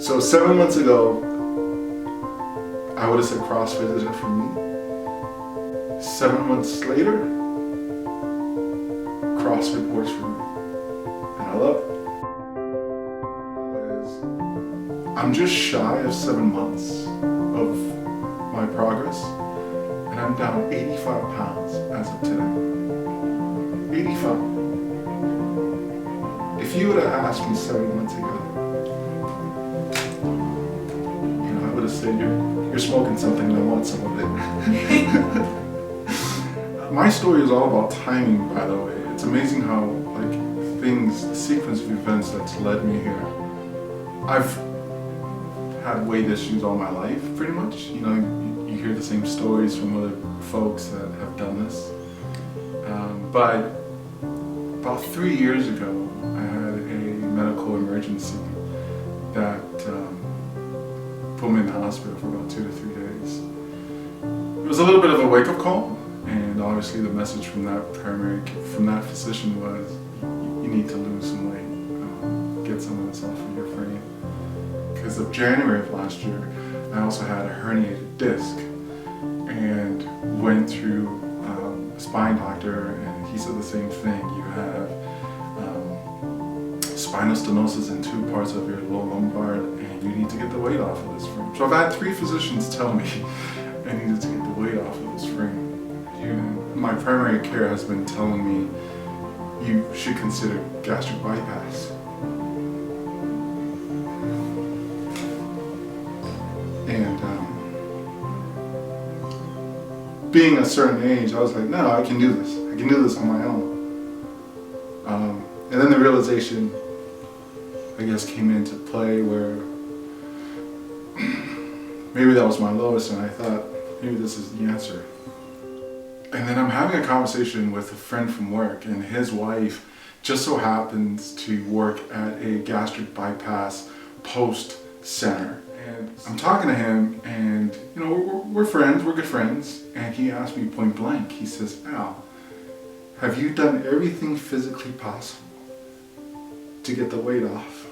So 7 months ago, I would have said CrossFit isn't for me. 7 months later, CrossFit works for me. And I love it. I'm just shy of 7 months of my progress, and I'm down 85 pounds as of today. 85. If you would have asked me 7 months ago, I would have said you're smoking something and I want some of it. My story is all about timing, by the way. It's amazing how the sequence of events that's led me here. I've had weight issues all my life, pretty much. You hear the same stories from other folks that have done this. But about 3 years ago, I had a medical emergency that put me in the hospital for about 2 to 3 days. It was a little bit of a wake-up call, and obviously the message from that physician was, you need to lose some weight, get some of this off of your frame. Because of January of last year, I also had a herniated disc, and went through a spine doctor, and he said the same thing. You have spinal stenosis in 2 parts of your lower lumbar, and you need to get the weight off of this frame. So I've had 3 physicians tell me I needed to get the weight off of this frame. My primary care has been telling me you should consider gastric bypass. And being a certain age, I was like, no, I can do this. I can do this on my own. And then the realization, I guess, came into play where maybe that was my lowest, and I thought, maybe this is the answer. And then I'm having a conversation with a friend from work, and his wife just so happens to work at a gastric bypass post center. And I'm talking to him, and we're friends, we're good friends, and he asked me point blank, he says, Al, have you done everything physically possible to get the weight off?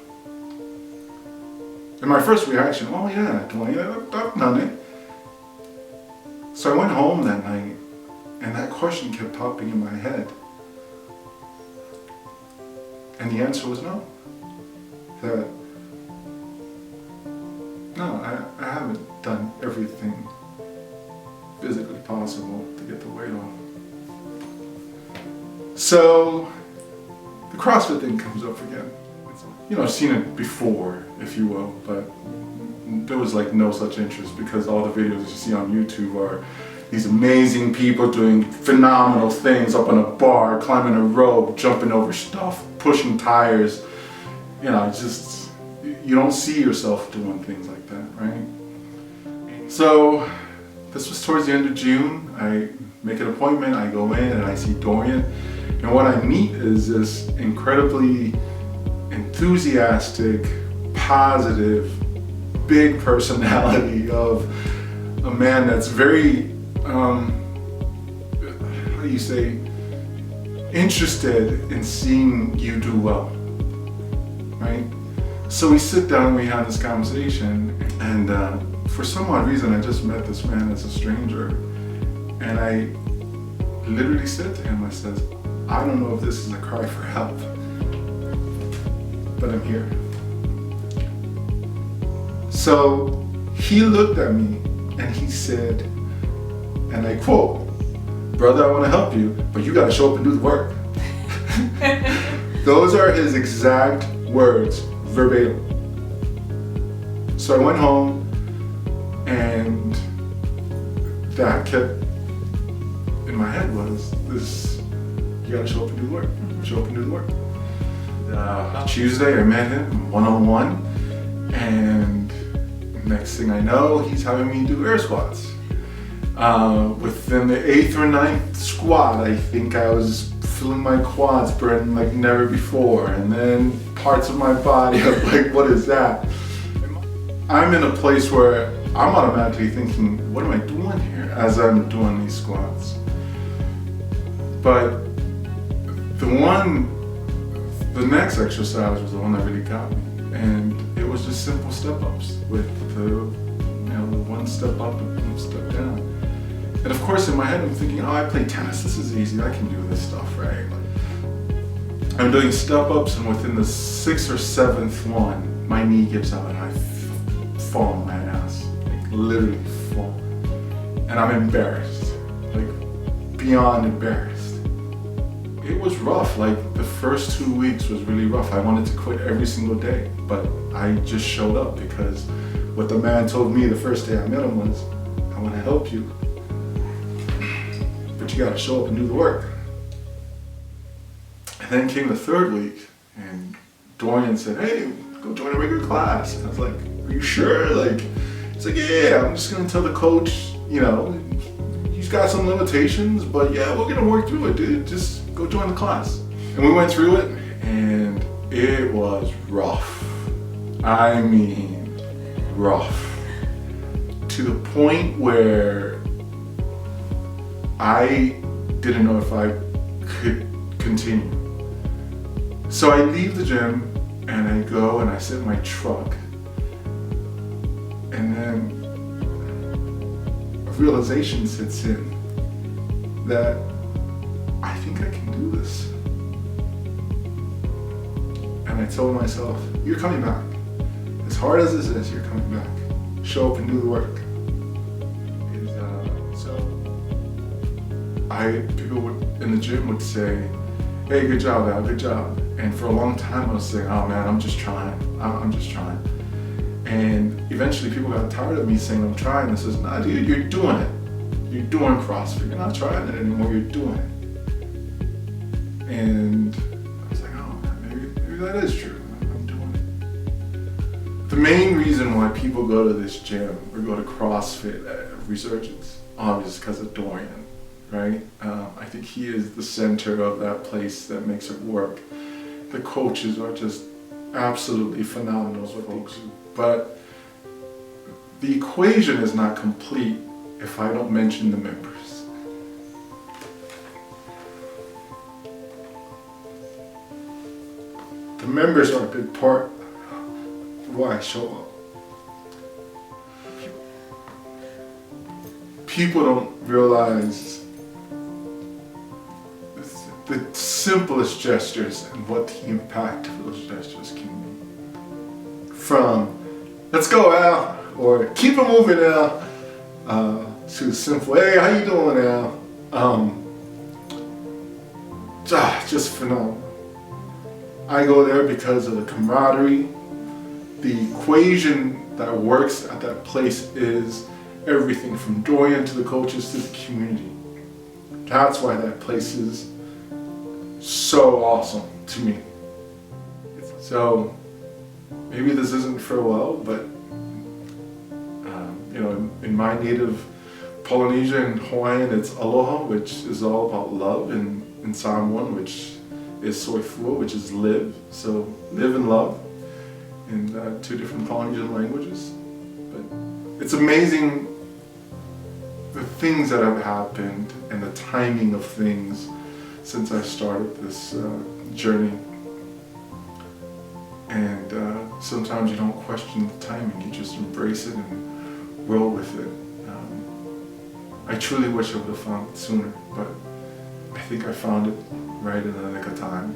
And my first reaction, oh yeah, I've done it. So I went home that night, and that question kept popping in my head. And the answer was no. That, no, I haven't done everything physically possible to get the weight off. So the CrossFit thing comes up again. I've seen it before, if you will, but there was no such interest, because all the videos you see on YouTube are these amazing people doing phenomenal things up on a bar, climbing a rope, jumping over stuff, pushing tires. You don't see yourself doing things like that, right? So this was towards the end of June. I make an appointment, I go in and I see Dorian. And what I meet is this incredibly enthusiastic, positive, big personality of a man that's very, how do you say, interested in seeing you do well, right? So we sit down, we have this conversation, and for some odd reason I just met this man as a stranger, and I literally said to him, I said, I don't know if this is a cry for help, but I'm here. So he looked at me and he said, and I quote, brother, I want to help you, but you got to show up and do the work. Those are his exact words, verbatim. So I went home, and that kept in my head was this, you got to show up and do the work. Show up and do the work. Tuesday I met him one-on-one, and next thing I know, he's having me do air squats. Within the 8th or 9th squat, I think I was feeling my quads burn like never before, and then parts of my body, I'm like, what is that? I'm in a place where I'm automatically thinking, what am I doing here as I'm doing these squats? But the next exercise was the one that really got me. And it was just simple step-ups with the one step up and one step down. And of course in my head I'm thinking, oh, I play tennis, this is easy, I can do this stuff, right? I'm doing step-ups, and within the 6th or 7th one, my knee gives out and I fall on my ass, like literally fall. And I'm embarrassed, like beyond embarrassed. It was rough, like the first 2 weeks was really rough. I wanted to quit every single day, but I just showed up because what the man told me the first day I met him was, I want to help you, but you gotta show up and do the work. And then came the 3rd week, and Dorian said, hey, go join a regular class. And I was like, are you sure? Like, he's like, yeah, I'm just gonna tell the coach, he's got some limitations, but yeah, we're gonna work through it, dude. Just go join the class. And we went through it, and it was rough. I mean, rough. To the point where I didn't know if I could continue. So I leave the gym and I go and I sit in my truck, and then a realization sits in that I think I can do this. And I told myself, you're coming back. As hard as this is, you're coming back. Show up and do the work. People in the gym would say, hey, good job, Al, good job. And for a long time I was saying, oh man, I'm just trying. I'm just trying. And eventually people got tired of me saying I'm trying. I says, nah, dude, you're doing it. You're doing CrossFit. You're not trying it anymore, you're doing it. And I was like, oh man, maybe that is true. I'm doing it. The main reason why people go to this gym or go to CrossFit Resurgens, obviously because of Dorian. Right? I think he is the center of that place that makes it work. The coaches are just absolutely phenomenal with folks. But the equation is not complete if I don't mention the members. The members are a big part of why I show up. People don't realize the simplest gestures and what the impact of those gestures can be. From, let's go Al, or keep it moving Al, to the simple, hey, how you doing Al? Just phenomenal. I go there because of the camaraderie. The equation that works at that place is everything from Dorian to the coaches to the community. That's why that place is so awesome to me. So maybe this isn't farewell, but in my native Polynesia and Hawaiian, it's aloha, which is all about love, and in Samoan, which is soifua, which is live. So live and love in 2 different Polynesian languages. But it's amazing the things that have happened and the timing of things since I started this journey. And sometimes you don't question the timing, you just embrace it and roll with it. I truly wish I would have found it sooner, but I think I found it right in the nick of time.